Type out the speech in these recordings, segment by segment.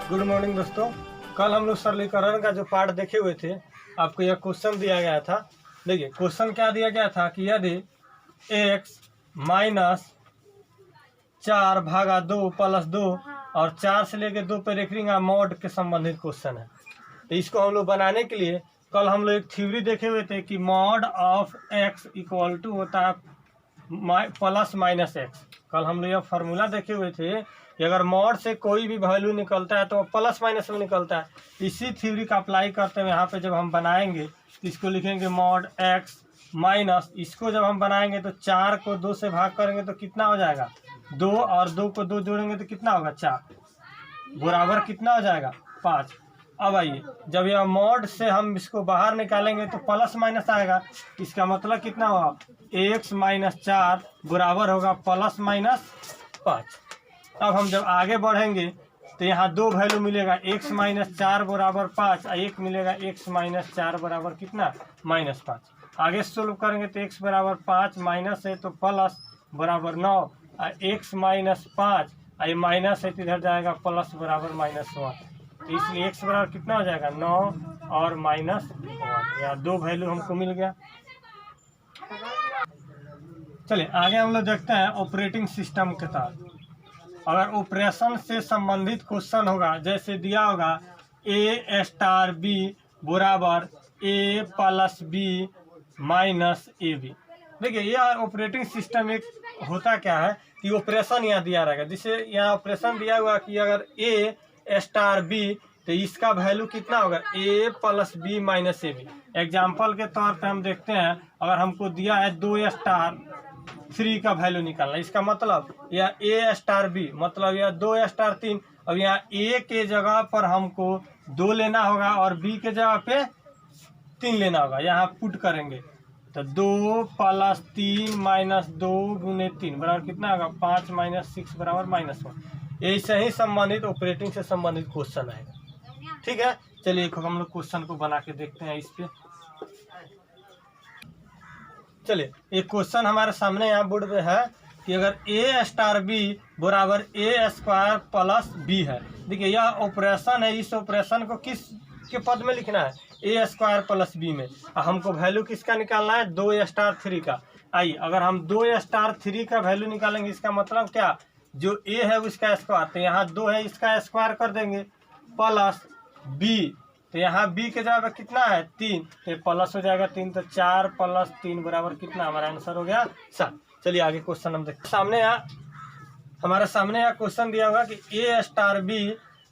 Good morning दोस्तों। कल हम लोग सरलीकरण का जो पार्ट देखे हुए थे, आपको यह क्वेश्चन दिया गया था। देखिए क्वेश्चन क्या दिया गया था कि यदि x माइनस 4 भागा 2 प्लस 2 और 4 से लेकर 2 पे रेखिंग मॉड के संबंधित क्वेश्चन है। तो इसको हम लोग बनाने के लिए कल हम लोग एक थ्योरी देखे हुए थे कि mod of x equal to होता है प्लस माइनस एक्स। कल हम लोग यह फार्मूला देखे हुए थे कि अगर मॉड से कोई भी वैल्यू निकलता है तो प्लस माइनस में निकलता है। इसी थ्योरी का अप्लाई करते हुए यहाँ पे जब हम बनाएंगे तो इसको लिखेंगे मॉड एक्स माइनस, इसको जब हम बनाएंगे तो 4 को 2 से भाग करेंगे तो कितना हो जाएगा 2, और 2 को 2 जोड़ेंगे तो कितना होगा 4, बराबर कितना हो जाएगा 5। अब आइए जब यह मॉड से हम इसको बाहर निकालेंगे तो प्लस माइनस आएगा, इसका मतलब कितना होगा x माइनस 4 बराबर होगा प्लस माइनस 5। अब हम जब आगे बढ़ेंगे तो यहाँ 2 वैल्यू मिलेगा, x माइनस 4 बराबर 5 और 1 मिलेगा x माइनस 4 बराबर कितना माइनस 5। आगे सोल्व करेंगे तो x बराबर 5 माइनस है तो प्लस बराबर 9 और x माइनस 5 और माइनस है तो इधर जाएगा प्लस बराबर माइनस 1। तो इसलिए x बराबर कितना हो जाएगा 9 और माइनस 1। यहाँ 2 वैल्यू हमको मिल गया। चलिए आगे हम लोग देखते हैं ऑपरेटिंग सिस्टम के तहत अगर ऑपरेशन से संबंधित क्वेश्चन होगा, जैसे दिया होगा a स्टार b बराबर a plus b minus A B. देखिए यह ऑपरेटिंग सिस्टम एक होता क्या है कि ऑपरेशन यहाँ दिया रहेगा, जिसे यहाँ ऑपरेशन दिया हुआ कि अगर a स्टार b तो इसका वैल्यू कितना होगा a plus b minus A B. Example के तौर पे हम देखते हैं, अगर हमको दिया है 2 स्टार 3 का वैल्यू निकालना, इसका मतलब यह a स्टार b मतलब यह 2 स्टार 3। अब यहाँ a के जगह पर हमको 2 लेना होगा और b के जगह पे 3 लेना होगा। यहाँ पुट करेंगे तो 2 प्लस 3 माइनस 2 गुने 3 बराबर कितना होगा 5 माइनस 6 बराबर माइनस 1। ऐसे ही संबंधित ऑपरेटिंग से संबंधित क्वेश्चन आएगा। ठीक है, चलिए हम लोग क्वेश्चन को बना के देखते हैं इस पे। चलिए एक क्वेश्चन हमारे सामने यहाँ बोर्ड पे है कि अगर a स्टार b बराबर a स्क्वायर प्लस b है। देखिए यह ऑपरेशन है, इस ऑपरेशन को किस के पद में लिखना है a स्क्वायर प्लस b में। हमको वैल्यू किसका निकालना है 2 स्टार 3 का। आइए अगर हम 2 स्टार 3 का वैल्यू निकालेंगे, इसका मतलब क्या जो a है उसका स्क्वायर, तो यहाँ 2 है इसका स्क्वायर कर देंगे प्लस b, तो यहाँ b के जगह पे कितना है 3 तो प्लस हो जाएगा 3, तो 4 प्लस 3 बराबर कितना हमारा आंसर हो गया 7। चलिए आगे क्वेश्चन हम देखते हैं। हमारे सामने यहाँ क्वेश्चन दिया हुआ कि a स्टार b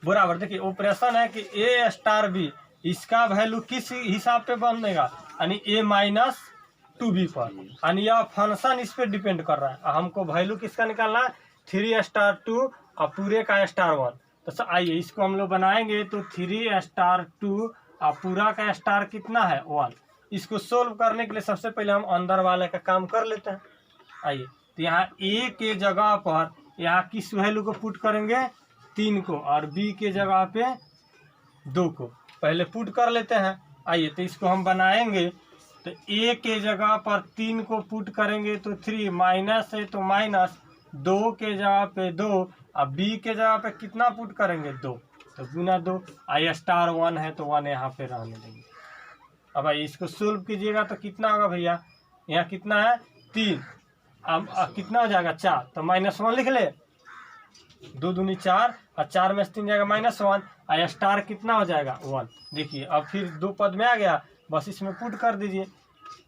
बराबर, देखिए ऑपरेशन है कि a स्टार b इसका वैल्यू किस हिसाब पे बनेगा यानी a माइनस 2b पर, यानी यह फंक्शन इस पे डिपेंड कर रहा है। हमको वैल्यू किसका निकालना है 3 स्टार 2 और पूरे का स्टार 1। तो आइए इसको हम लोग बनाएंगे तो 3 स्टार 2 और पूरा का स्टार कितना है 1। इसको सोल्व करने के लिए सबसे पहले हम अंदर वाले का काम कर लेते हैं। आइए तो यहाँ a के जगह पर यहाँ किस वैल्यू को पुट करेंगे 3 को और b के जगह पे 2 को पहले पुट कर लेते हैं। आइए तो इसको हम बनाएंगे तो a के जगह पर 3 को पुट करेंगे तो 3 माइनस है तो माइनस 2 के जगह पे 2 और b के जगह पे कितना पुट करेंगे 2 तो गुना 2 आई स्टार 1 है तो 1 यहाँ पे रहने देंगे। अब भाई इसको सोल्व कीजिएगा तो कितना होगा भैया, यहाँ कितना है 3, अब कितना हो जाएगा 4 तो माइनस 1 लिख ले, 2 दूनी 4 और 4 में से 3 जाएगा माइनस 1 और स्टार कितना हो जाएगा 1। देखिए अब फिर 2 पद में आ गया, बस इसमें पुट कर दीजिए।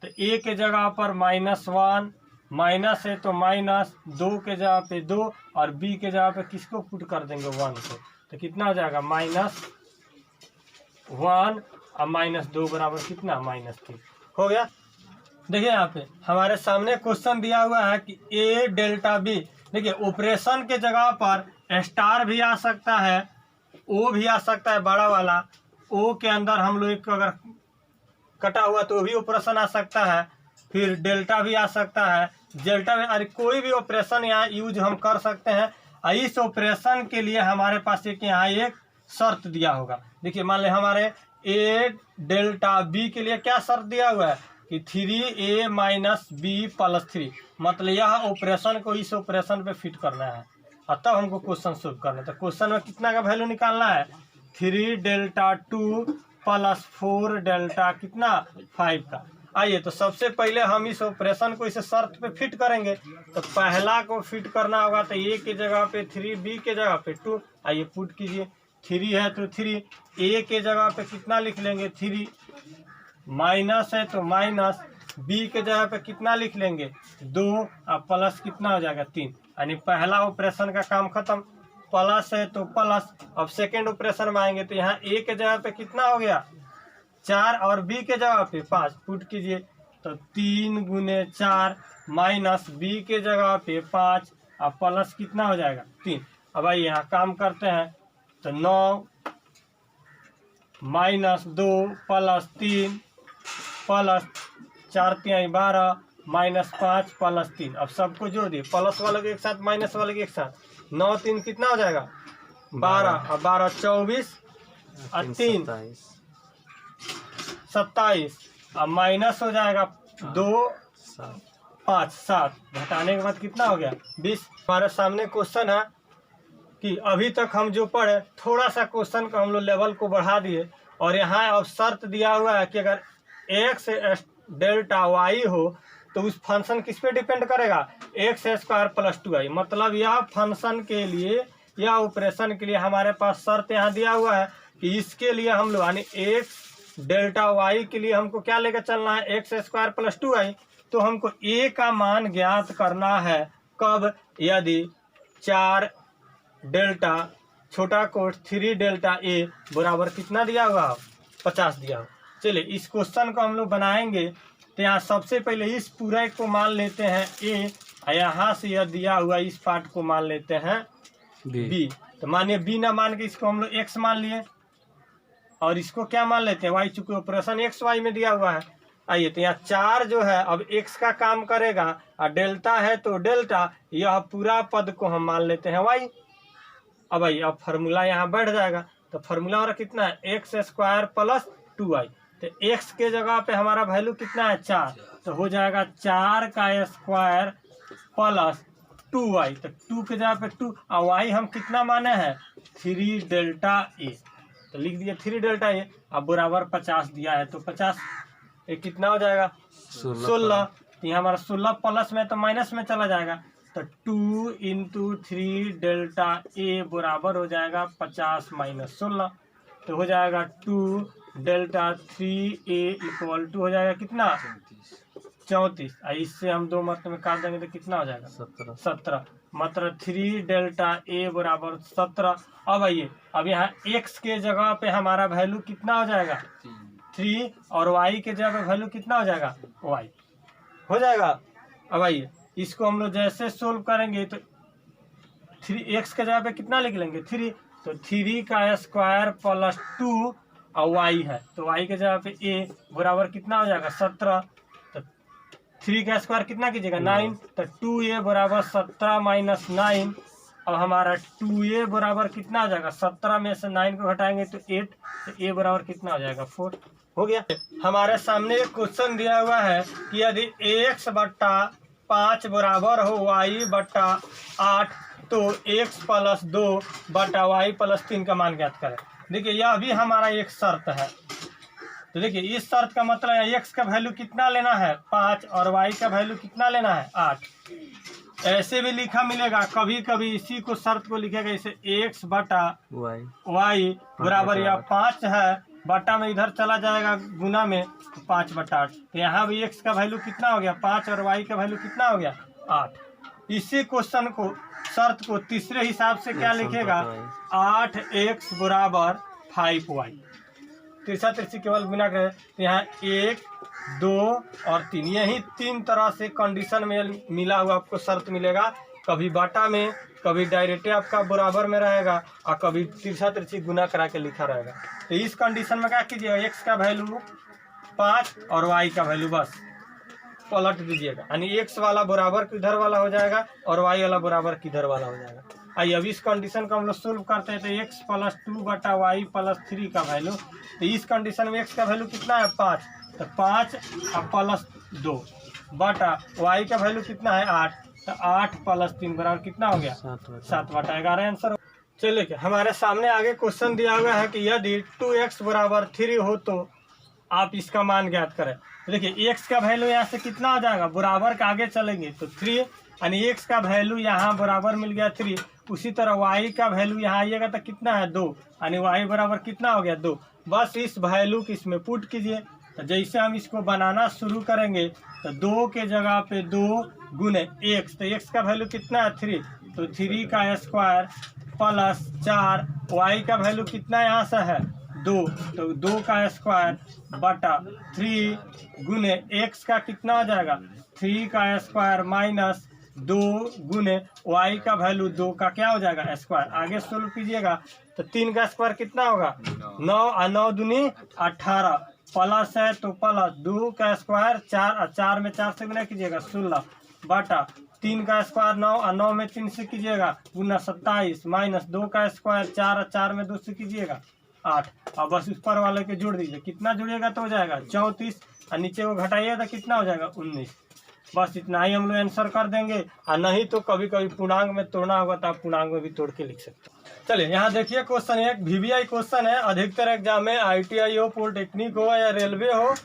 तो a के जगह पर माइनस 1 माइनस है तो माइनस 2 के जगह पे 2 और b के जगह पे किसको पुट कर देंगे 1 को, तो कितना हो जाएगा माइनस 1 और माइनस 2 बराबर कितना माइनस 3 हो गया। देखिए यहाँ पे हमारे सामने क्वेश्चन दिया हुआ है कि a डेल्टा b। देखिए ऑपरेशन के जगह पर स्टार भी आ सकता है, o भी आ सकता है बड़ा वाला, o के अंदर हम लोग एक अगर कटा हुआ तो वो भी ऑपरेशन आ सकता है, फिर डेल्टा भी आ सकता है, डेल्टा में अरे कोई भी ऑपरेशन यहाँ यूज हम कर सकते हैं। इस ऑपरेशन के लिए हमारे पास एक यहाँ एक शर्त दिया होगा। देखिए मान लें हमारे a डेल्टा b के लिए क्या शर्त दिया हुआ है कि 3a माइनस b प्लस 3, मतलब यह ऑपरेशन को इस ऑपरेशन पे फिट करना है। और तब हमको क्वेश्चन सोल्व करना है। तो क्वेश्चन में कितना का वैल्यू निकालना है, 3 डेल्टा 2 प्लस 4 डेल्टा कितना 5 का। आइए तो सबसे पहले हम इस ऑपरेशन को इसे शर्त पे फिट करेंगे। तो पहला को फिट करना होगा तो ए के जगह पे 3, बी के जगह पे 2। आइए पुट कीजिए, 3 है तो 3, ए के जगह पे कितना लिख लेंगे 3, माइनस है तो माइनस, बी के जगह पे कितना लिख लेंगे 2 और प्लस कितना हो जाएगा 3। यानी पहला ऑपरेशन का काम खत्म। प्लस है तो प्लस। अब सेकेंड ऑपरेशन में आएंगे तो यहाँ ए के जगह पे कितना हो गया 4 और बी के जगह पे 5। पुट कीजिए तो 3 गुने 4 माइनस बी के जगह पे 5 और प्लस कितना हो जाएगा 3। अब भाई यहाँ काम करते हैं तो 9 minus 2 plus 3 plus 4 3 12 minus 5 plus 3। अब सबको जोड़ दिए, प्लस वाले के एक साथ माइनस वाले के एक साथ। 9 3 कितना हो जाएगा 12 और 12 24 और 3 27 और माइनस हो जाएगा 2 5 7, घटाने के बाद कितना हो गया 20। हमारे सामने क्वेश्चन है कि अभी तक हम जो पढ़े थोड़ा सा क्वेश्चन का हम लोग लेवल को बढ़ा दिए और यहाँ अब शर्त दिया हुआ है कि अगर x डेल्टा y हो तो उस फंक्शन किस पे डिपेंड करेगा, x स्क्वायर प्लस 2y। मतलब यह फंक्शन के लिए या ऑपरेशन के लिए हमारे पास शर्त यहाँ दिया हुआ है कि इसके लिए हम लोग यानी x डेल्टा y के लिए हमको क्या लेकर चलना है x स्क्वायर प्लस 2y। तो हमको a का मान ज्ञात करना है कब, यदि 4 डेल्टा छोटा कोट 3 डेल्टा a बराबर कितना दिया हुआ 50 दिया हुआ। चलिए इस क्वेश्चन को हम लोग बनाएंगे तो यहाँ सबसे पहले इस पूरे को मान लेते हैं a और यहाँ से यह दिया हुआ इस पार्ट को मान लेते हैं b। तो मानिए b ना मान के इसको हम लोग x मान लिए और इसको क्या मान लेते हैं y, चूंकि ऑपरेशन x y में दिया हुआ है। आइए तो यहाँ 4 जो है अब x का काम करेगा और डेल्टा है तो डेल्टा, यह पूरा पद को हम मान लेते हैं y। अब भाई अब फार्मूला यहाँ बढ़ जाएगा तो फार्मूला हमारा कितना है x स्क्वायर प्लस 2y। तो x के जगह पे हमारा वैल्यू कितना है 4, तो हो जाएगा 4 का स्क्वायर प्लस 2y। तो 2 के जगह पे 2 और y हम कितना माने हैं 3 डेल्टा a। तो लिख दिया 3 डेल्टा a। अब बराबर 50 दिया है तो 50 ये कितना हो जाएगा 16। तो यहाँ हमारा 16 प्लस में तो माइनस में चला जाएगा तो 2 इंटू 3 डेल्टा a बराबर हो जाएगा 50 माइनस 16। तो हो जाएगा 2 डेल्टा 3a इक्वल टू हो जाएगा कितना 34। इससे हम 2 मतलब में काट देंगे तो कितना हो जाएगा 17। मतलब 3 डेल्टा a बराबर 17। अब आइए अब यहाँ x के जगह पे हमारा वैल्यू कितना हो जाएगा 3 और y के जगह पे वैल्यू कितना हो जाएगा y हो जाएगा। अब आइए इसको हम लोग जैसे सोल्व करेंगे तो 3x के जगह पे कितना लिख लेंगे 3, तो 3 का स्क्वायर प्लस 2 और y है तो y के जगह पे a बराबर कितना हो जाएगा 17। तो 3 का स्क्वायर कितना कीजिएगा 9, तो 2a बराबर 17 माइनस 9। अब हमारा 2a बराबर कितना हो जाएगा 17 में से 9 को घटाएंगे तो 8, तो a बराबर कितना हो जाएगा 4। हो गया। हमारे सामने एक क्वेश्चन दिया हुआ है कि यदि x बट्टा 5 बराबर हो y बट्टा 8 तो x प्लस 2 बटा y प्लस 3 का मान ज्ञात करें। देखिए यह भी हमारा एक शर्त है। तो देखिए इस शर्त का मतलब है x का वैल्यू कितना लेना है 5 और y का वैल्यू कितना लेना है 8। ऐसे भी लिखा मिलेगा, कभी कभी इसी को शर्त को लिखेगा इसे x बटा y बराबर या 5 है बटा में इधर चला जाएगा गुना में 5 बटा 8। तो यहाँ भी x का वैल्यू कितना हो गया 5 और y का वैल्यू कितना हो गया 8। इसी क्वेश्चन को शर्त को तीसरे हिसाब से क्या लिखेगा 8x बराबर 5y। तिरछा तिरछी केवल गुना करें तो यहाँ 1 2 और 3 यही 3 तरह से कंडीशन में मिला हुआ आपको शर्त मिलेगा। कभी बाटा में, कभी डायरेक्ट आपका बराबर में रहेगा और कभी तिरछा तिरछी गुना करा के लिखा रहेगा। तो इस कंडीशन में क्या कीजिएगा x का वैल्यू 5 और y का वैल्यू बस पलट दीजिएगा, यानी x वाला बराबर किधर वाला हो जाएगा और y वाला बराबर किधर वाला हो जाएगा। आइए अब इस कंडीशन को हम लोग सोल्व करते हैं तो x प्लस 2 बटा y प्लस 3 का वैल्यू। तो इस कंडीशन में x का वैल्यू कितना है 5, तो 5 और प्लस 2 बटा y का वैल्यू कितना है 8, तो 8 + 3 बराबर कितना हो गया 7/11 आंसर। चलिए हमारे सामने आगे क्वेश्चन दिया हुआ है कि यदि 2x = 3 हो तो आप इसका मान ज्ञात करें। तो देखिए x का वैल्यू यहाँ से कितना हो जाएगा, बराबर का आगे चलेंगे तो 3 यानी x का वैल्यू यहाँ बराबर मिल गया 3। उसी तरह y का वैल्यू यहाँ आइएगा तो कितना है 2 यानी y बराबर कितना हो गया 2। बस इस वैल्यू को इसमें पुट कीजिए। तो जैसे हम इसको बनाना शुरू करेंगे तो 2 के जगह पे 2 गुने x, तो x का वैल्यू कितना है 3, तो 3 का स्क्वायर प्लस 4, y का वैल्यू कितना यहाँ से है 2, तो 2 का स्क्वायर बटा 3 गुने x का कितना हो जाएगा 3 का स्क्वायर माइनस 2 गुने y का वैल्यू 2 का क्या हो जाएगा स्क्वायर। आगे सोल्व कीजिएगा तो 3 का स्क्वायर कितना होगा 9 और 9 दूनी 18 प्लस है तो प्लस 2 का स्क्वायर 4 और 4 में 4 से गुना कीजिएगा 16 बटा 3 का स्क्वायर 9 और 9 में 3 से कीजिएगा गुना 27 माइनस 2 का स्क्वायर 4 और 4 में 2 से कीजिएगा 8। अब बस ऊपर वाले के जोड़ दीजिए, कितना जुड़ेगा तो हो जाएगा 34 और नीचे को घटाइएगा तो कितना हो जाएगा 19। बस इतना ही हम लोग आंसर कर देंगे। और नहीं तो कभी कभी पूर्णांक में तोड़ना होगा तो आप पूर्णांक में भी तोड़ के लिख सकते हैं। चलिए यहाँ देखिए क्वेश्चन एक VVI क्वेश्चन है। अधिकतर एग्जाम में ITI हो, पॉलिटेक्निक हो या रेलवे हो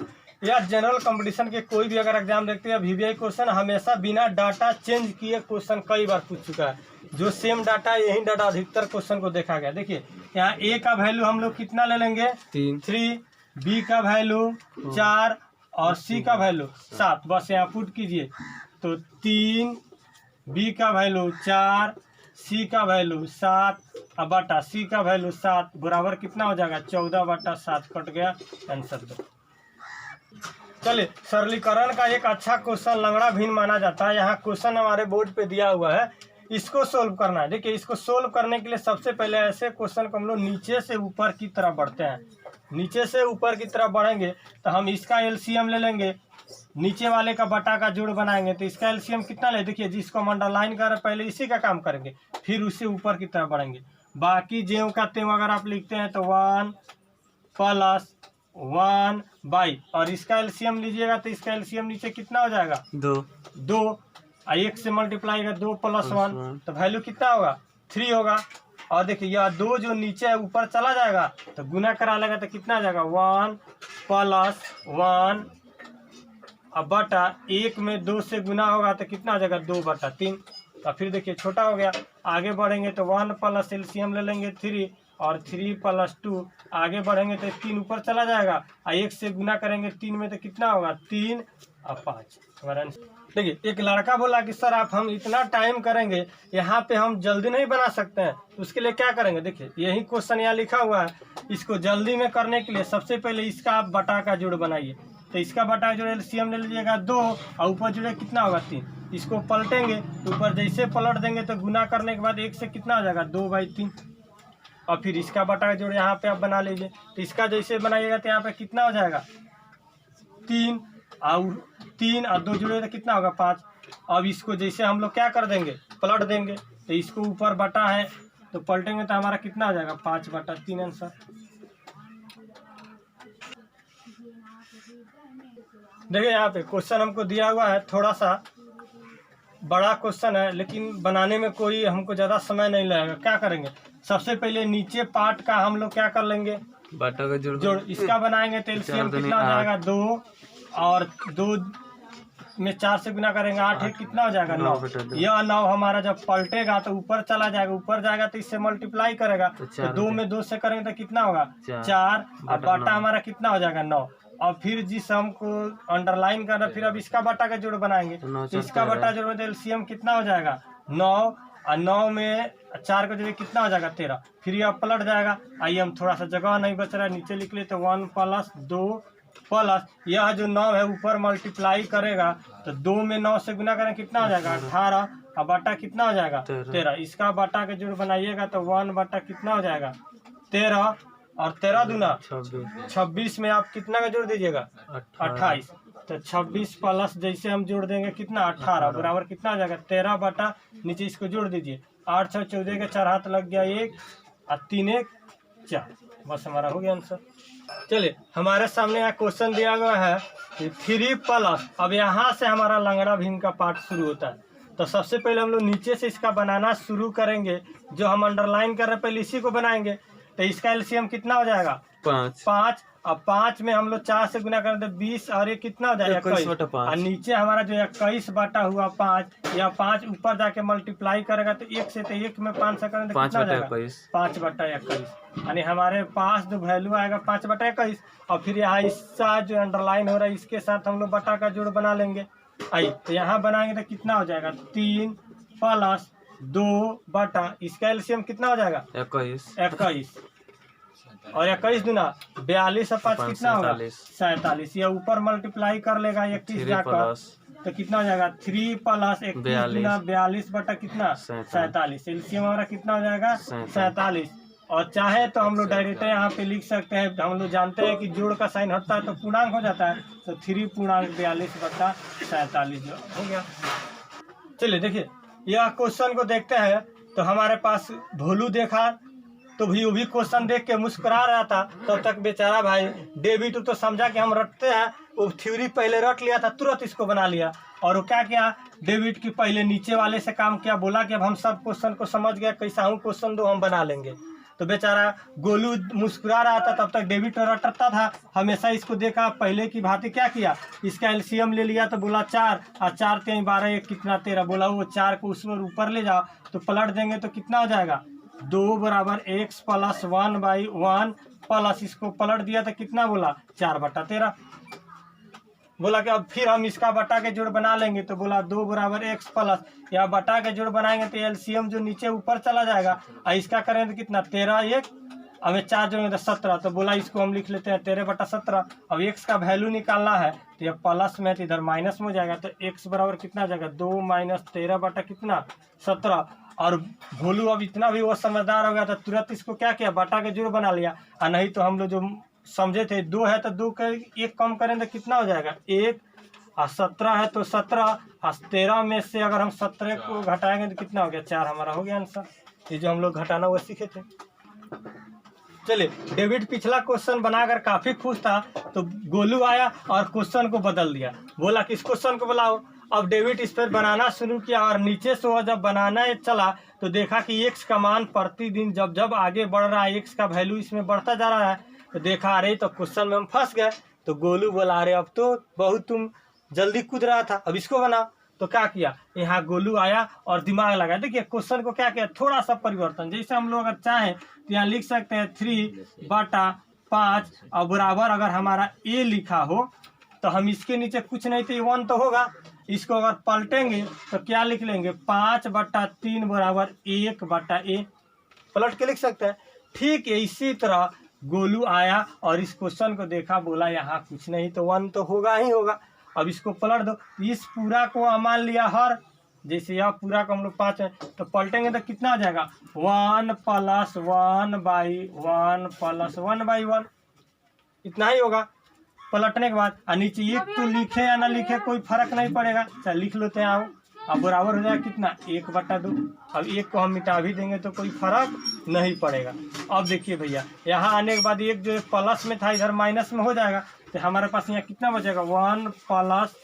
या जनरल कंपटीशन के कोई भी अगर एग्जाम देखते हैं VVI क्वेश्चन हमेशा बिना डाटा चेंज किए क्वेश्चन कई बार पूछ चुका है। जो सेम डाटा यही डाटा अधिकतर क्वेश्चन को देखा गया। देखिए यहाँ A का वैल्यू हम लोग कितना ले लेंगे 3, B का वैल्यू 4 और C का वैल्यू 7। बस यहाँ पुट कीजिए तो 3, B का वैल्यू 4, C का वैल्यू 7 और बटा C का वैल्यू 7 बराबर कितना हो जाएगा 14/7 कट गया आंसर 2। चलिए सरलीकरण का एक अच्छा क्वेश्चन लंगड़ा भिन्न माना जाता है। यहाँ क्वेश्चन हमारे बोर्ड पे दिया हुआ है, इसको सोल्व करना है। देखिए इसको सोल्व करने के लिए सबसे पहले ऐसे क्वेश्चन को हम लोग नीचे से ऊपर की तरफ बढ़ते हैं। नीचे से ऊपर की तरफ बढ़ेंगे तो हम इसका LCM ले लेंगे, नीचे वाले का बटा का जोड़ बनाएंगे तो इसका LCM कितना ले। देखिए जिसको हम अंडरलाइन कर रहे पहले इसी का काम करेंगे फिर उससे ऊपर की तरफ बढ़ेंगे। बाकी ज्यों का त्यों अगर आप लिखते हैं तो 1 + 1/, और इसका LCM लीजिएगा तो इसका LCM नीचे कितना हो जाएगा 2 1 से मल्टीप्लाई का 2 + 1 तो वैल्यू कितना होगा 3 होगा। और देखिए यह 2 जो नीचे है ऊपर चला जाएगा तो गुना करा लेगा तो कितना आ जाएगा 1 + 1 अब बटा 1 में 2 से गुना होगा तो कितना आ जाएगा 2/3। तो फिर देखिए छोटा हो गया। आगे बढ़ेंगे तो 1 प्लस LCM ले लेंगे 3 और 3 + 2 आगे बढ़ेंगे तो 3 ऊपर चला जाएगा और 1 से गुना करेंगे 3 में तो कितना होगा 3 और 5 हमारा। देखिए एक लड़का बोला कि सर आप हम इतना टाइम करेंगे यहाँ पे हम जल्दी नहीं बना सकते हैं, उसके लिए क्या करेंगे। देखिए यही क्वेश्चन यहाँ लिखा हुआ है। इसको जल्दी में करने के लिए सबसे पहले इसका आप बटा का जोड़ बनाइए। तो इसका बटा का जोड़ LCM ले लीजिएगा 2 और ऊपर जोड़े कितना होगा 3। इसको पलटेंगे तो ऊपर जैसे पलट देंगे तो गुना करने के बाद 1 से कितना हो जाएगा 2/3 और फिर इसका बटा का जोड़ यहाँ पे आप बना लीजिए। तो इसका जैसे बनाइएगा तो यहाँ पे कितना हो जाएगा 3 और 2 जुड़े तो कितना होगा 5। अब इसको जैसे हम लोग क्या कर देंगे पलट देंगे तो इसको ऊपर बटा है तो पलटेंगे तो हमारा कितना हो जाएगा 5/3 आंसर। देखिए यहाँ पे क्वेश्चन हमको दिया हुआ है, थोड़ा सा बड़ा क्वेश्चन है लेकिन बनाने में कोई हमको ज़्यादा समय नहीं लगेगा। क्या करेंगे सबसे पहले नीचे पार्ट का हम लोग क्या कर लेंगे बटा का जोड़ इसका बनाएंगे तो LCM कितना हो जाएगा 2 और 2 में 4 से गुना करेंगे 8 है कितना हो जाएगा 9। यह 9 हमारा जब पलटेगा तो ऊपर चला जाएगा, ऊपर जाएगा तो इससे मल्टीप्लाई करेगा तो 2 में 2 से करेंगे तो कितना होगा 4 और बटा हमारा कितना हो जाएगा 9। और फिर जिस हमको अंडरलाइन करना फिर अब इसका बटा का जोड़ बनाएंगे तो इसका बटा जोड़ में तो LCM कितना हो जाएगा 9 और 9 में 4 का जोड़ कितना हो जाएगा 13। फिर यह पलट जाएगा। आइए हम थोड़ा सा जगह नहीं बच रहा है नीचे लिख ले तो 1 + 2 प्लस यह जो 9 है ऊपर मल्टीप्लाई करेगा तो 2 में 9 से गुना करें कितना हो जाएगा 18 और बटा कितना हो जाएगा 13। इसका बटा का जोड़ बनाइएगा तो 1 बटा कितना हो जाएगा 13 और 13 दूना 26 में आप कितना का जोड़ दीजिएगा 28। तो 26 प्लस जैसे हम जोड़ देंगे कितना 18 बराबर कितना हो जाएगा 13 बटा नीचे इसको जोड़ दीजिए 8 6 14 के 4 हाथ लग गया 1 और 3 1 4 बस हमारा हो गया आंसर। चलिए हमारे सामने यहाँ क्वेश्चन दिया गया है कि 3 प्लस, अब यहाँ से हमारा लंगड़ा भिन्न का पार्ट शुरू होता है। तो सबसे पहले हम लोग नीचे से इसका बनाना शुरू करेंगे। जो हम अंडरलाइन कर रहे हैं पहले इसी को बनाएंगे। तो इसका एलसीएम कितना हो जाएगा? 5। अब 5 में हम लोग 4 से गुना करें तो 20 और ये कितना हो जाएगा? 21/5। और नीचे हमारा जो 21 बटा हुआ 5 या 5 ऊपर जाके मल्टीप्लाई करेगा तो 1 से, तो 1 में 5 से करें तो कितना हो जाएगा? 5/21। यानी हमारे पास जो वैल्यू आएगा 5/21। और फिर यहाँ इसका जो अंडरलाइन हो रहा है इसके साथ हम लोग बटा का जोड़ बना लेंगे। आइए तो यहाँ बनाएंगे तो कितना हो जाएगा? 3 + 2 बटा इसका एलसीएम कितना हो जाएगा? 21। और 21 दूना 42 और 5 कितना होगा? 47। या ऊपर मल्टीप्लाई कर लेगा 21 जाकर तो कितना हो जाएगा? 3 + 21 दूना 42 बटा कितना? 47। एलसीएम हमारा कितना हो जाएगा? 47। और चाहे तो हम लोग डायरेक्ट यहाँ पे लिख सकते हैं। हम लोग जानते हैं कि जोड़ का साइन हटता है तो पूर्णांक हो जाता है। तो 3/42/47 जो हो गया। चलिए देखिए यह क्वेश्चन को देखते हैं। तो हमारे पास भोलू देखा तो भी वो भी क्वेश्चन देख के मुस्कुरा रहा था। तब तक बेचारा भाई डेविड तो समझा कि हम रटते हैं, वो थ्योरी पहले रट लिया था, तुरंत इसको बना लिया। और वो क्या किया डेविड की पहले नीचे वाले से काम किया, बोला कि अब हम सब क्वेश्चन को समझ गए, कैसा हूँ क्वेश्चन दो हम बना लेंगे। तो बेचारा गोलू मुस्कुरा रहा था, तब तक डेविड रटता था हमेशा। इसको देखा पहले की भांति क्या किया, इसका एलसीएम ले लिया तो बोला 4 और 4 × 3 = 12 1 कितना 13। बोला वो 4 को उस ऊपर ले जाओ तो पलट देंगे तो कितना हो जाएगा? 2 = x + 1/1 प्लस इसको पलट दिया तो कितना बोला? 4/13। बोला कि अब फिर हम इसका बटा के जोड़ बना लेंगे तो बोला 2 = x प्लस या बटा के जोड़ बनाएंगे तो एलसीएम जो नीचे ऊपर चला जाएगा। और इसका करेंगे तो कितना? 13 1 हमें 4 जोड़ेंगे तो 17। तो बोला इसको हम लिख लेते हैं 13/17। अब x का वैल्यू निकालना है तो ये प्लस में तो इधर माइनस में हो जाएगा। तो x बराबर कितना हो जाएगा? 2 - 13 बटा कितना? 17। और भोलू अब इतना भी वो समझदार हो गया तो तुरंत इसको क्या किया? बटा के जोड़ बना लिया। और नहीं तो हम लोग जो समझे थे 2 है तो 2 का 1 कम करें तो कितना हो जाएगा? 1। और 17 है तो 17 और 13 में से अगर हम 17 को घटाएंगे तो कितना हो गया? 4 हमारा हो गया आंसर। ये जो हम लोग घटाना वो सीखे थे। चलिए डेविड पिछला क्वेश्चन बनाकर काफी खुश था तो गोलू आया और क्वेश्चन को बदल दिया। बोला कि इस क्वेश्चन को बुलाओ। अब डेविड इस पर बनाना शुरू किया और नीचे से वह जब बनाना चला तो देखा कि x का मान प्रतिदिन जब जब आगे बढ़ रहा है, x का वैल्यू इसमें बढ़ता जा रहा है। तो देखा अरे तो क्वेश्चन में हम फंस गए। तो गोलू बोला अरे अब तो बहुत तुम जल्दी कूद रहा था, अब इसको बनाओ। तो क्या किया, यहाँ गोलू आया और दिमाग लगाया। देखिए क्वेश्चन को क्या किया, थोड़ा सा परिवर्तन। जैसे हम लोग अगर चाहें तो यहाँ लिख सकते हैं 3/5 और बराबर अगर हमारा a लिखा हो तो हम इसके नीचे कुछ नहीं तो 1 तो होगा। इसको अगर पलटेंगे तो क्या लिख लेंगे? 5/3 बराबर 1/a पलट के लिख सकते हैं। ठीक है इसी तरह गोलू आया और इस क्वेश्चन को देखा, बोला यहाँ कुछ नहीं तो 1 तो होगा ही होगा। अब इसको पलट दो। इस पूरा को मान लिया हर, जैसे यह पूरा को हम लोग 5 है तो पलटेंगे तो कितना आ जाएगा? 1 + 1/1 + 1/1 इतना ही होगा। पलटने के बाद नीचे 1 तो लिखे या ना लिखे कोई फर्क नहीं पड़ेगा। चल लिख लेते हैं आओ। अब बराबर हो जाएगा कितना? 1/2। अब 1 को हम मिटा भी देंगे तो कोई फर्क नहीं पड़ेगा। अब देखिए भैया यहाँ आने के बाद 1 जो प्लस में था इधर माइनस में हो जाएगा। तो हमारे पास यहाँ कितना बचेगा? 1 +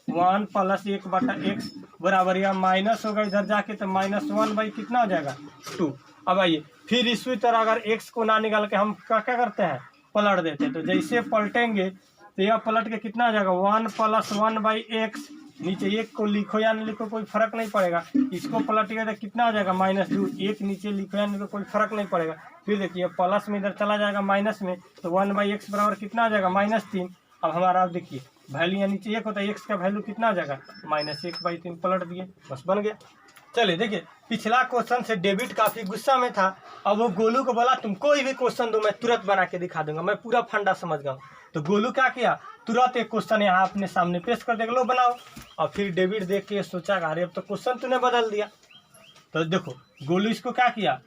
1/x बराबर या माइनस होगा इधर जाके तो -1 कितना हो जाएगा? 2। अब आइए फिर इसी तरह अगर x को ना निकाल के हम क्या क्या करते हैं? पलट देते हैं। तो जैसे पलटेंगे तो यह पलट के कितना हो जाएगा? 1 + 1/x नीचे 1 को लिखो या नहीं लिखो कोई फर्क नहीं पड़ेगा। इसको पलटेगा तो कितना हो जाएगा? -2। 1 नीचे लिखो या नहीं लिखो कोई फर्क नहीं पड़ेगा। फिर देखिए प्लस में इधर चला जाएगा माइनस में तो 1/x बराबर कितना हो जाएगा? -3। अब हमारा अब देखिए वैल्यू यहाँ नीचे 1 होता है, x का वैल्यू कितना हो जाएगा? -1/3 पलट दिए, बस बन गया। चलिए देखिए पिछला क्वेश्चन से डेविड काफी गुस्सा में था। अब वो गोलू को बोला तुम कोई भी क्वेश्चन दो मैं तुरंत बना के दिखा दूंगा, मैं पूरा फंडा समझ गया हूँ। तो गोलू क्या किया, तुरंत एक क्वेश्चन यहाँ अपने सामने पेश कर देगा, लो बनाओ। और फिर डेविड देख के सोचा अरे अब तो क्वेश्चन तूने बदल दिया। तो देखो गोलू इसको क्या किया,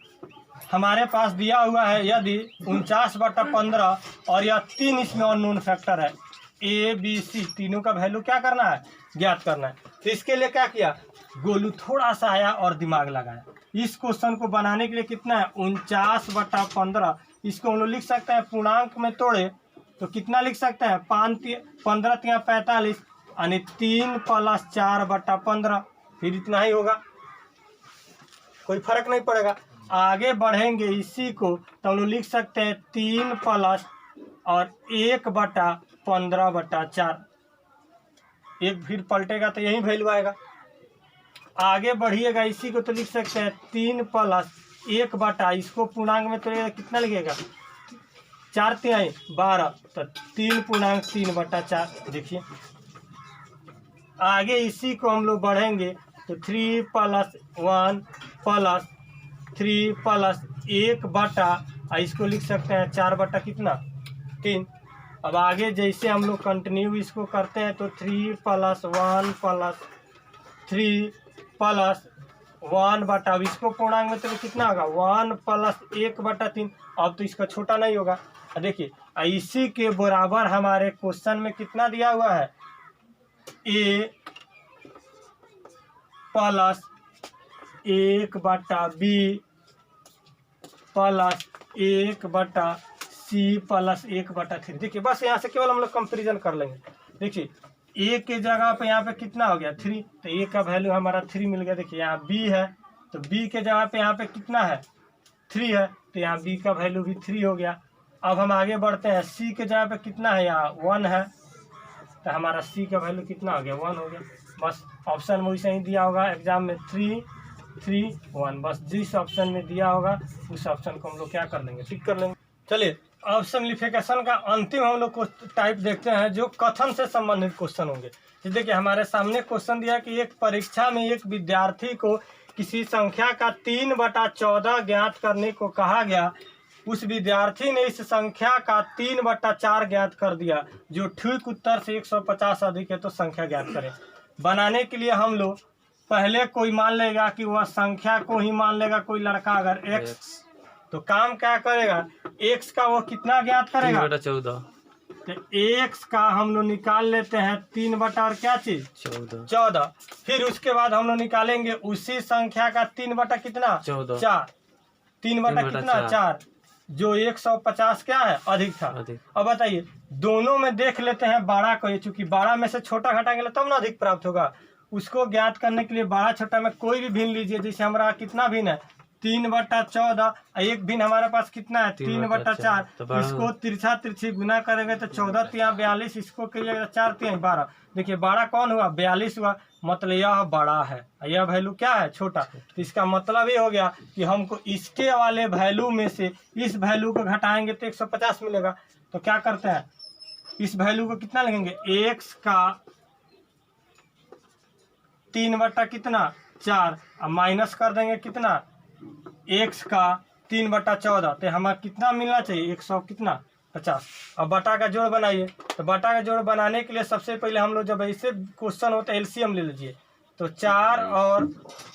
हमारे पास दिया हुआ है यदि 49/15 और यह 3 इसमें अननोन फैक्टर है A B C, तीनों का वैल्यू क्या करना है? ज्ञात करना है। तो इसके लिए क्या किया गोलू, थोड़ा सा आया और दिमाग लगाया। इस क्वेश्चन को बनाने के लिए कितना है? 49/15। इसको हम लोग लिख सकते हैं पूर्णांक में तोड़े तो कितना लिख सकते हैं? 15 × 45 यानी 3 + 4/15 फिर इतना ही होगा, कोई फर्क नहीं पड़ेगा। आगे बढ़ेंगे इसी को तो हम लोग लिख सकते हैं 3 प्लस और 1/15/4, एक फिर पलटेगा तो यही वैल्यू आएगा। आगे बढ़िएगा इसी को तो लिख सकते हैं 3 प्लस 1/, इसको पूर्णांक में तो कितना लिखेगा 4×3 12, तो 3/3/4। देखिए आगे इसी को हम लोग बढ़ेंगे तो 3 + 1 + 3 + 1/, इसको लिख सकते हैं 4/ कितना 3। अब आगे जैसे हम लोग कंटिन्यू इसको करते हैं तो 3 + 1 + 3 + 1/, अब इसको पूर्णांक में तो कितना होगा 1 + 1/3। अब तो इसका छोटा नहीं होगा। देखिए इसी के बराबर हमारे क्वेश्चन में कितना दिया हुआ है, a + 1/b + 1/c + 1/3। देखिए बस यहाँ से केवल हम लोग कंपेरिजन कर लेंगे। देखिए a के जगह पे यहाँ पे कितना हो गया 3, तो a का वैल्यू हमारा 3 मिल गया। देखिए यहाँ b है तो b के जगह पे यहाँ पे कितना है 3 है, तो यहाँ b का वैल्यू भी 3 हो गया। अब हम आगे बढ़ते हैं, c के जगह पे कितना है यहाँ 1 है, तो हमारा c का वैल्यू कितना हो गया 1 हो गया। बस ऑप्शन में वैसे ही दिया होगा एग्जाम में 3 3 1, बस जिस ऑप्शन में दिया होगा उस ऑप्शन को हम लोग क्या कर लेंगे टिक कर लेंगे। चलिए अब सिम्प्लीफिकेशन का अंतिम हम लोग को टाइप देखते हैं जो कथन से संबंधित क्वेश्चन होंगे। देखिए हमारे सामने क्वेश्चन दिया कि एक परीक्षा में एक विद्यार्थी को किसी संख्या का 3/14 ज्ञात करने को कहा गया। उस विद्यार्थी ने इस संख्या का 3/4 ज्ञात कर दिया, जो ठीक उत्तर से 150 अधिक है तो संख्या ज्ञात करें। बनाने के लिए हम लोग पहले कोई मान लेगा कि वह संख्या को ही मान लेगा, कोई लड़का अगर x, तो काम क्या करेगा x का वो कितना ज्ञात करेगा 3/14, तो x का हम लोग निकाल लेते हैं 3/ और क्या चीज 14। फिर उसके बाद हम लोग निकालेंगे उसी संख्या का 3/ कितना 14, 4, 3/ कितना 4, जो 150 क्या है अधिक था। अब बताइए दोनों में देख लेते हैं बड़ा को, ये चूंकि बड़ा में से छोटा घटाएंगे तब ना अधिक प्राप्त होगा। उसको ज्ञात करने के लिए बड़ा छोटा में कोई भी भिन्न लीजिए। जैसे हमारा कितना भिन्न है 3/14, एक भिन्न हमारे पास कितना है 3/4, तो इसको तिरछा तिरछी गुना करेंगे तो 14×3 42, इसको करिएगा 4×3 12। देखिए बड़ा कौन हुआ 42 हुआ, मतलब यह बड़ा है, यह वैल्यू क्या है छोटा। तो इसका मतलब ये हो गया कि हमको इसके वाले वैल्यू में से इस वैल्यू को घटाएंगे तो 150 मिलेगा। तो क्या करते हैं इस वैल्यू को कितना लिखेंगे x का 3/ कितना 4, अब माइनस कर देंगे कितना x का 3/14, तो हमें कितना मिलना चाहिए 100 कितना 50। अब बटा का जोड़ बनाइए। तो बटा का जोड़ बनाने के लिए सबसे पहले हम लोग जब ऐसे क्वेश्चन होता है एलसीएम ले लीजिए। तो 4 और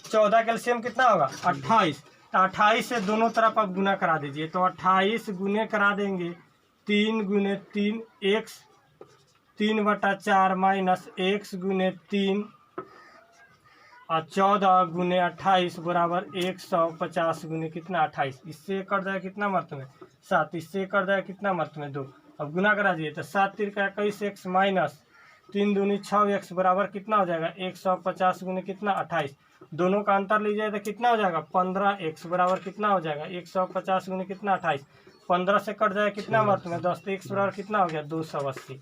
14 का एलसीएम कितना होगा 28, तो 28 से दोनों तरफ आप गुना करा दीजिए। तो 28 गुने करा देंगे 3 × 3 x 3/4 माइनस x × 3 और 14 × 28 बराबर 150 गुने कितना 28। इससे कट जाएगा कितना मात्रा में 7, इससे कट जाएगा कितना मात्रा में 2। अब गुना करा दीजिए तो 7 × 3 = 21 x माइनस 3 दूनी 6x बराबर कितना हो जाएगा 150 गुने कितना 28। दोनों का अंतर लीजिए तो कितना हो जाएगा 15x बराबर कितना हो जाएगा 150 गुने कितना 28। 15 से कट जाएगा कितना मात्रा में 10, तो x बराबर कितना हो गया 280।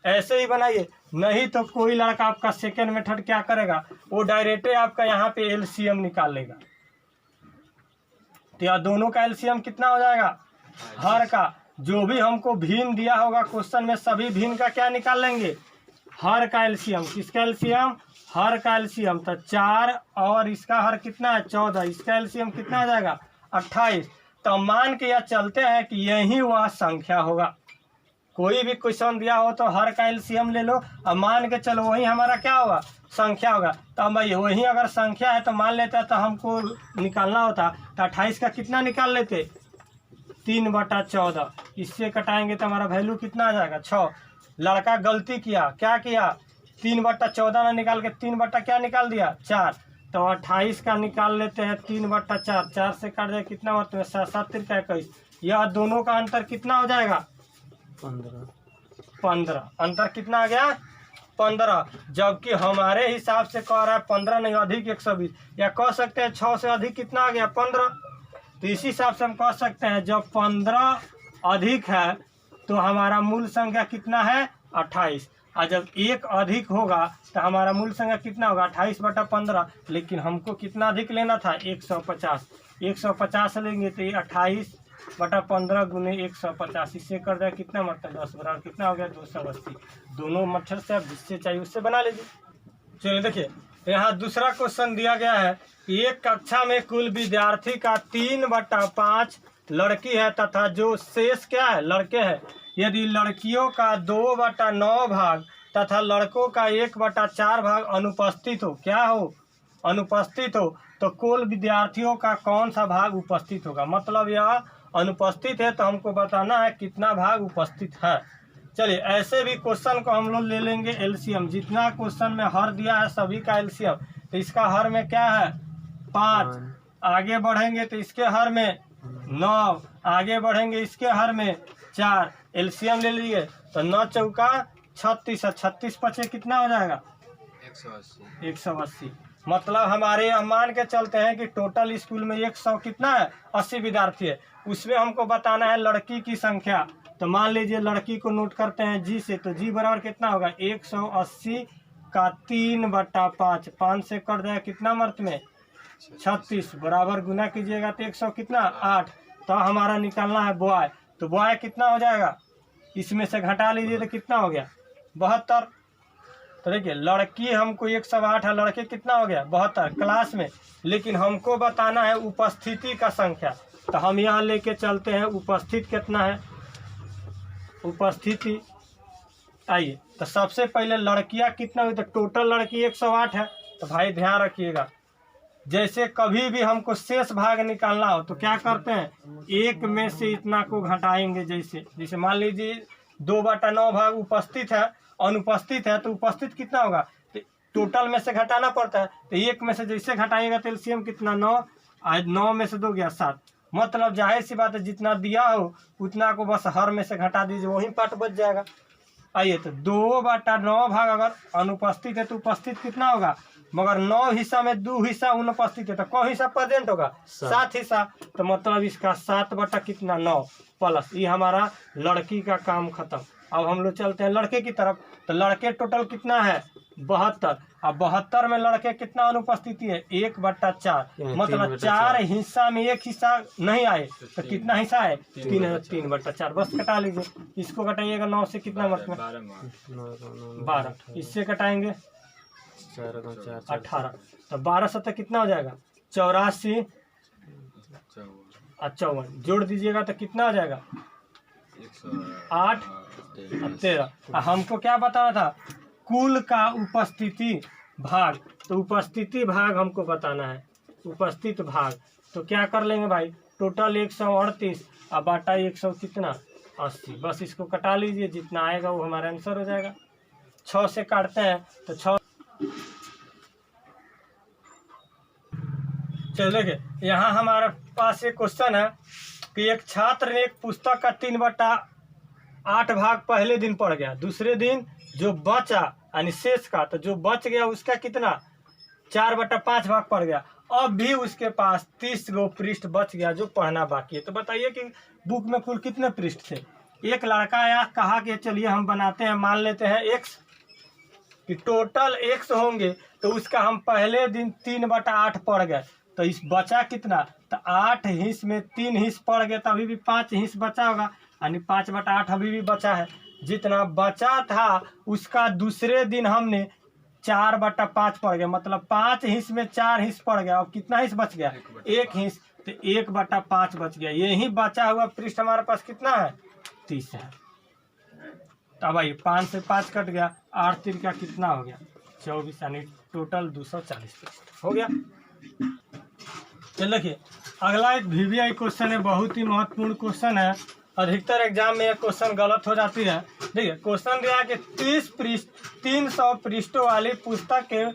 ऐसे ही बनाइए, नहीं तो कोई लड़का आपका सेकेंड मेथड क्या करेगा वो डायरेक्ट आपका यहाँ पे एलसीएम निकाल लेगा। तो यह दोनों का एलसीएम कितना हो जाएगा, हर का जो भी हमको भिन्न दिया होगा क्वेश्चन में सभी भिन्न का क्या निकाल लेंगे हर का एलसीएम। किसका एलसीएम हर का एलसीएम। तो 4 और इसका हर कितना है 14, इसका एलसीएम कितना आ जाएगा 28। तो मान के यह चलते हैं कि यही वह संख्या होगा। कोई भी क्वेश्चन दिया हो तो हर का एलसीएम ले लो और मान के चलो वही हमारा क्या होगा संख्या होगा। तो भाई वही अगर संख्या है तो मान लेता तो हमको निकालना होता तो 28 का कितना निकाल लेते 3/14, इससे कटाएंगे तो हमारा वैल्यू कितना आ जाएगा 6। लड़का गलती किया, क्या किया 3/14 ना निकाल के 3/ क्या निकाल दिया 4। तो 28 का निकाल लेते हैं 3/4, 4 से कट जाए कितना मतलब 7 × 21। यह दोनों का अंतर कितना हो जाएगा 15। अंतर कितना आ गया 15, जबकि हमारे हिसाब से कह रहा है 15 नहीं अधिक 120, या कह सकते हैं 6 से अधिक कितना आ गया 15। तो इसी हिसाब से हम कह सकते हैं जब 15 अधिक है तो हमारा मूल संख्या कितना है 28, और जब 1 अधिक होगा तो हमारा मूल संख्या कितना होगा 28/15। लेकिन हमको कितना अधिक लेना था 150, 150 लेंगे तो ये 28/15 गुने 150, इससे कर दिया कितना मतलब 10 बराबर कितना हो गया 280। दोनों मच्छर से आप जिससे चाहिए उससे बना लीजिए। चलिए देखिए यहाँ दूसरा क्वेश्चन दिया गया है कि एक कक्षा में कुल विद्यार्थी का 3/5 लड़की है तथा जो शेष क्या है लड़के हैं। यदि लड़कियों का 2/9 भाग तथा लड़कों का 1/4 भाग अनुपस्थित हो, क्या हो अनुपस्थित हो, तो कुल विद्यार्थियों का कौन सा भाग उपस्थित होगा। मतलब यह अनुपस्थित है तो हमको बताना है कितना भाग उपस्थित है। चलिए ऐसे भी क्वेश्चन को हम लोग ले लेंगे एलसीएम। जितना क्वेश्चन में हर दिया है सभी का एलसीएम, तो इसका हर में क्या है 5, आगे बढ़ेंगे तो इसके हर में 9, आगे बढ़ेंगे इसके हर में 4, एलसीएम ले लीजिए तो 9 चौका 36 है, 36 पचे कितना हो जाएगा 180। मतलब हमारे हम मान के चलते हैं कि टोटल स्कूल में 100 कितना है 80 विद्यार्थी है, उसमें हमको बताना है लड़की की संख्या। तो मान लीजिए लड़की को नोट करते हैं जी से, तो जी बराबर कितना होगा 180 का 3/5, 5 से कर देगा कितना मर्त में 36, बराबर गुना कीजिएगा तो 100 कितना 8। तो हमारा निकालना है बॉय, तो बॉय कितना हो जाएगा, इसमें से घटा लीजिए तो कितना हो गया 72। तो देखिए लड़की हमको 108 है, लड़के कितना हो गया 72 क्लास में, लेकिन हमको बताना है उपस्थिति का संख्या। तो हम यहाँ लेके चलते हैं उपस्थित कितना है, उपस्थिति आइए तो सबसे पहले लड़कियां कितना हुई, तो टोटल लड़की 108 है। तो भाई ध्यान रखिएगा जैसे कभी भी हमको शेष भाग निकालना हो तो क्या करते हैं 1 में से इतना को घटाएंगे। जैसे मान लीजिए 2/9 भाग उपस्थित है, अनुपस्थित है तो उपस्थित कितना होगा तो टोटल में से घटाना पड़ता है। तो 1 में से जैसे घटाइएगा तो एलसीएम कितना 9, आज 9 में से 2 गया 7। मतलब जाहिर सी बात है जितना दिया हो उतना को बस हर में से घटा दीजिए, वही पार्ट बच जाएगा। आइए तो 2/9 भाग अगर अनुपस्थित है तो उपस्थित कितना होगा, मगर 9 हिस्सा में 2 हिस्सा अनुपस्थित है तो कौन हिस्सा प्रेजेंट होगा 7 हिस्सा। तो मतलब इसका 7/9 प्लस ये हमारा लड़की का काम खत्म। अब हम लोग चलते हैं लड़के की तरफ। तो लड़के टोटल कितना है 72, अब 72 में लड़के कितना अनुपस्थिति है 1/4, मतलब 4 हिस्सा में 1 हिस्सा नहीं आए तो कितना हिस्सा है 3/4, बस कटा लीजिए। इसको घटाइएगा 9 से कितना मतलब 12, इससे घटाएंगे 18, तो 12 सत्तर कितना हो जाएगा 84 और 54, जोड़ दीजिएगा तो कितना हो जाएगा 8 और 13। हमको क्या बताना था कुल का उपस्थिति भाग, तो उपस्थिति भाग हमको बताना है उपस्थित भाग। तो क्या कर लेंगे भाई टोटल 138 और बाटा 100 कितना 80, बस इसको कटा लीजिए जितना आएगा वो हमारा आंसर हो जाएगा। 6 से काटते हैं तो 6। चलो देखिए यहाँ हमारे पास एक क्वेश्चन है कि एक छात्र ने एक पुस्तक का 3/8 भाग पहले दिन पढ़ गया, दूसरे दिन जो बचा यानी शेष का, तो जो बच गया उसका कितना 4/5 भाग पड़ गया। अब भी उसके पास 30 गो पृष्ठ बच गया जो पढ़ना बाकी है। तो बताइए कि बुक में कुल कितने पृष्ठ थे। एक लड़का आया कहा कि चलिए हम बनाते हैं, मान लेते हैं x कि टोटल x होंगे, तो उसका हम पहले दिन 3/8 पढ़ गए, तो इस बचा कितना तो 8 हिस्स में 3 हिस्स पढ़ गए तो अभी भी 5 हिस्स बचा होगा, यानी 5/8 अभी भी बचा है। जितना बचा था उसका दूसरे दिन हमने 4/5 पड़ गया, मतलब 5 हिस्स में 4 हिस्स पड़ गया। अब कितना हिस्स बच गया 1 हिस्स, तो 1/5 बच गया। यही बचा हुआ पृष्ठ हमारे पास कितना है 30 है। तो भाई 5 से 5 कट गया, 8 3 का कितना हो गया 24, यानी टोटल 240 पृष्ठ हो गया। चलिए देखिए अगला एक VVI क्वेश्चन है, बहुत ही महत्वपूर्ण क्वेश्चन है। अधिकतर एग्जाम में यह क्वेश्चन गलत हो जाती है। देखिए क्वेश्चन दिया है कि 30 पृष्ठ 300 पृष्ठों वाली पुस्तक के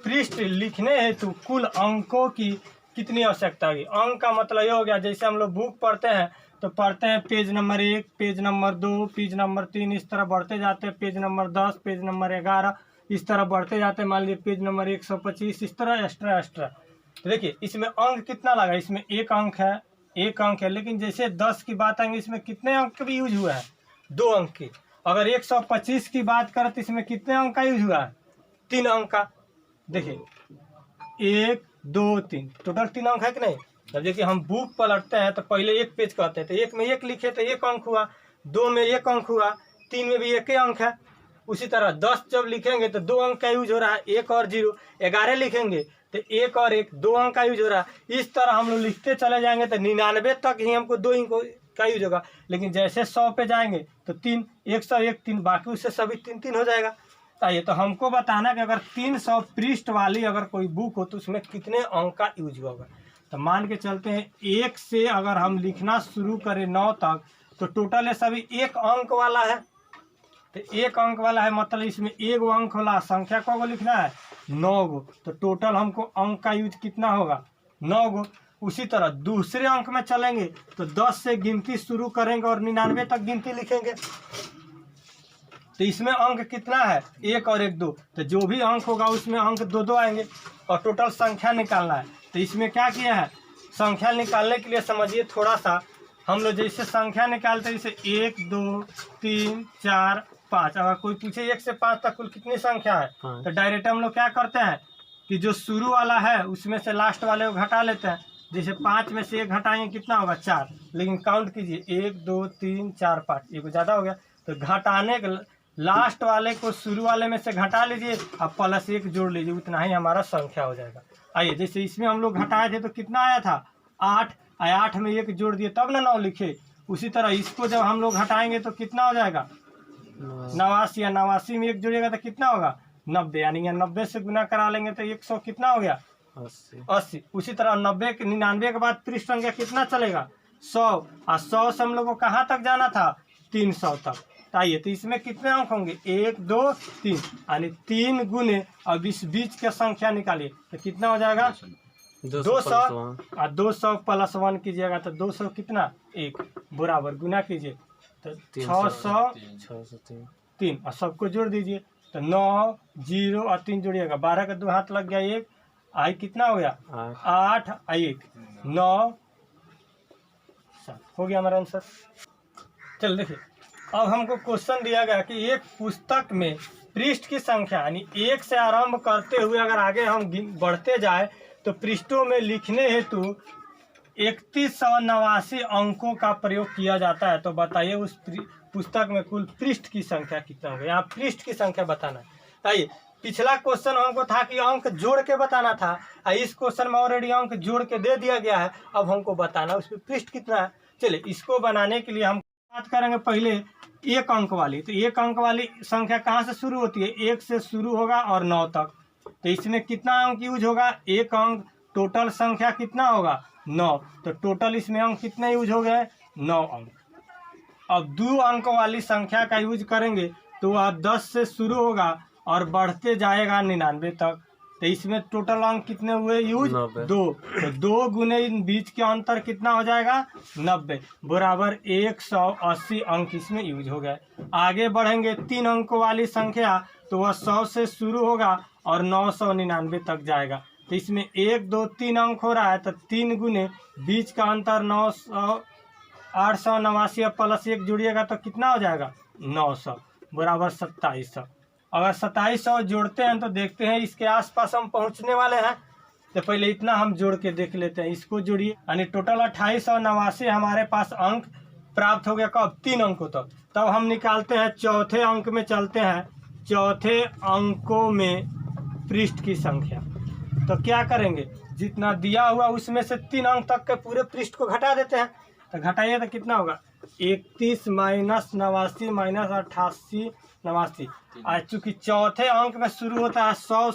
पृष्ठ लिखने हेतु कुल अंकों की कितनी आवश्यकता होगी। अंक का मतलब ये हो गया जैसे हम लोग बुक पढ़ते हैं तो पढ़ते हैं page number 1, page number 2, page number 3, इस तरह बढ़ते जाते हैं, पेज नंबर 10, पेज नंबर 11, इस तरह बढ़ते जाते हैं। मान लीजिए पेज नंबर 125 इस तरह एक्स्ट्रा एक्स्ट्रा। तो देखिए इसमें अंक कितना लगा, इसमें एक अंक है, लेकिन जैसे 10 की बात आएंगे इसमें कितने अंक भी यूज हुआ है, 2 अंक की। अगर 125 की बात करें तो इसमें कितने अंक का यूज हुआ है, 3 अंक का। देखिए 1 2 3 टोटल 3 अंक है कि नहीं। जब देखिए हम बुक पलटते हैं तो पहले एक पेज कहते हैं, तो 1 में 1 लिखे तो 1 अंक हुआ, 2 में 1 अंक हुआ, 3 में भी 1 ही अंक है। उसी तरह 10 जब लिखेंगे तो 2 अंक का यूज हो रहा है, 1 और 0। 11 लिखेंगे तो 1 और 1 2 अंक का यूज हो रहा है। इस तरह हम लोग लिखते चले जाएंगे तो 99 तक ही हमको 2 अंक का यूज होगा। लेकिन जैसे 100 पे जाएंगे तो 3 101 3, बाकी उससे सभी 3 3 हो जाएगा। आइए तो हमको बताना कि अगर 300 पृष्ठ वाली अगर कोई बुक हो तो उसमें कितने अंक का यूज होगा। तो मान के चलते हैं 1 से अगर हम लिखना शुरू करें 9 तक तो टोटल है सभी 1 अंक वाला है। तो 1 अंक वाला है मतलब इसमें 1 अंक वाला संख्या को लिखना है 9 गो। तो टोटल हमको अंक का यूज कितना होगा, 9 गो। उसी तरह दूसरे अंक में चलेंगे तो 10 से गिनती शुरू करेंगे और 99 तक गिनती लिखेंगे। तो इसमें अंक कितना है, 1 और 1 2। तो जो भी अंक होगा उसमें अंक 2 2 आएंगे और टोटल संख्या निकालना है। तो इसमें क्या किया है, संख्या निकालने के लिए समझिए थोड़ा सा हम लोग जैसे संख्या निकालते हैं जैसे 1 2 3 4 5। अगर कोई पूछे 1 से 5 तक कुल कितनी संख्या है तो डायरेक्ट हम लोग क्या करते हैं कि जो शुरू वाला है उसमें से लास्ट वाले को घटा लेते हैं। जैसे 5 में से 1 घटाएंगे कितना होगा, 4। लेकिन काउंट कीजिए 1 2 3 4 5, एक ज़्यादा हो गया। तो घटाने के लास्ट वाले को शुरू वाले में से घटा लीजिए और +1 जोड़ लीजिए, उतना ही हमारा संख्या हो जाएगा। आइए जैसे इसमें हम लोग घटाए थे तो कितना आया था 8, 8 में 1 जोड़ दिए तब ना 9 लिखे। उसी तरह इसको जब हम लोग घटाएंगे तो कितना हो जाएगा 89, या 89 में 1 जोड़िएगा तो कितना होगा 90, यानी 90 से गुना करा लेंगे तो 100 कितना हो गया 80। उसी तरह 99 के बाद पृष्ठ संख्या कितना चलेगा 100, और 100 से हम लोग को कहाँ तक जाना था 300 तक। आइए तो इसमें कितने अंक होंगे 1 2 3, यानी 3 गुने। अब इस बीच का संख्या निकालिए तो कितना हो जाएगा 200, और 200 + 1 कीजिएगा तो 200 कितना 1 बराबर गुना कीजिए तो 603 और सबको जोड़ दीजिए तो 9 0 और 3 जोड़िएगा 12 का 2 हाथ लग गया 1, आई कितना हो गया 8 1 9 7 हो गया हमारा आंसर। चल देखिए अब हमको क्वेश्चन दिया गया कि एक पुस्तक में पृष्ठ की संख्या यानी 1 से आरंभ करते हुए अगर आगे हम बढ़ते जाए तो पृष्ठों में लिखने हेतु 3189 अंकों का प्रयोग किया जाता है। तो बताइए उस पुस्तक में कुल पृष्ठ की संख्या कितना होगा। यहाँ पृष्ठ की संख्या बताना है। आइए पिछला क्वेश्चन हमको था कि अंक जोड़ के बताना था, इस क्वेश्चन में ऑलरेडी अंक जोड़ के दे दिया गया है। अब हमको बताना उसमें पृष्ठ कितना है। चलिए इसको बनाने के लिए हम बात करेंगे पहले 1 अंक वाली। तो 1 अंक वाली संख्या कहाँ से शुरू होती है, 1 से शुरू होगा और 9 तक। तो इसमें कितना अंक यूज होगा 1 अंक। टोटल संख्या कितना होगा 9, तो टोटल इसमें अंक कितने यूज हो गए 9 अंक। अब 2 अंक वाली संख्या का यूज करेंगे तो वह 10 से शुरू होगा और बढ़ते जाएगा 99 तक। तो इसमें टोटल अंक कितने हुए यूज 2। तो 2 गुने इन बीच के अंतर कितना हो जाएगा 90 बराबर 180 अंक इसमें यूज हो गए। आगे बढ़ेंगे 3 अंक वाली संख्या तो वह 100 से शुरू होगा और 999 तक जाएगा। तो इसमें 1 2 3 अंक हो रहा है तो 3 गुने बीच का अंतर 889 +1 जोड़िएगा तो कितना हो जाएगा 900 बराबर 2700। अगर 2700 जोड़ते हैं तो देखते हैं इसके आसपास हम पहुंचने वाले हैं। तो पहले इतना हम जोड़ के देख लेते हैं, इसको जोड़िए यानी टोटल 2889 हमारे पास अंक प्राप्त हो गया। कब 3 अंकों तब हम निकालते हैं चौथे अंक में चलते हैं। चौथे अंकों में पृष्ठ की संख्या तो क्या करेंगे जितना दिया हुआ उसमें से 3 अंक तक के पूरे पृष्ठ को घटा देते हैं। तो घटाइए तो कितना होगा 31 - 89 - 88 89। आज चूंकि चौथे अंक में शुरू होता है 100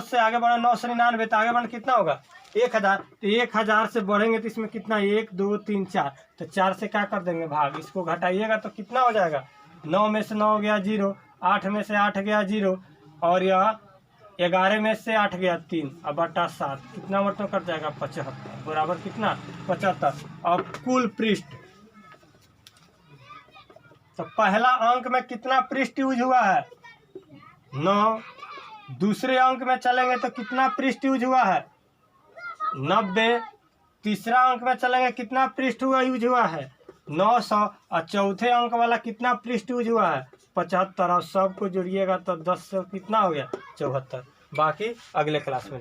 से आगे बढ़ा 9 से 99 तो आगे बढ़ना कितना होगा 1000। तो 1000 से बढ़ेंगे तो इसमें कितना 1 2 3 4। तो 4 से क्या कर देंगे भाग, इसको घटाइएगा तो कितना हो जाएगा 9 में से 9 गया 0, 8 में से 8 गया 0 और यह 11 में से 8 गया 3 और बटा 7 कितना मतलब कट जाएगा 75 बराबर कितना 75। अब कुल पृष्ठ तो पहला अंक में कितना पृष्ठ यूज हुआ है? 9। दूसरे अंक में चलेंगे तो कितना पृष्ठ यूज हुआ है? 90। तीसरा अंक में चलेंगे कितना पृष्ठ यूज हुआ है? 900। और चौथे अंक वाला कितना पृष्ठ यूज हुआ है? 75। और सबको जोड़िएगा तो 10 से कितना हो गया? 74। बाकी अगले क्लास में।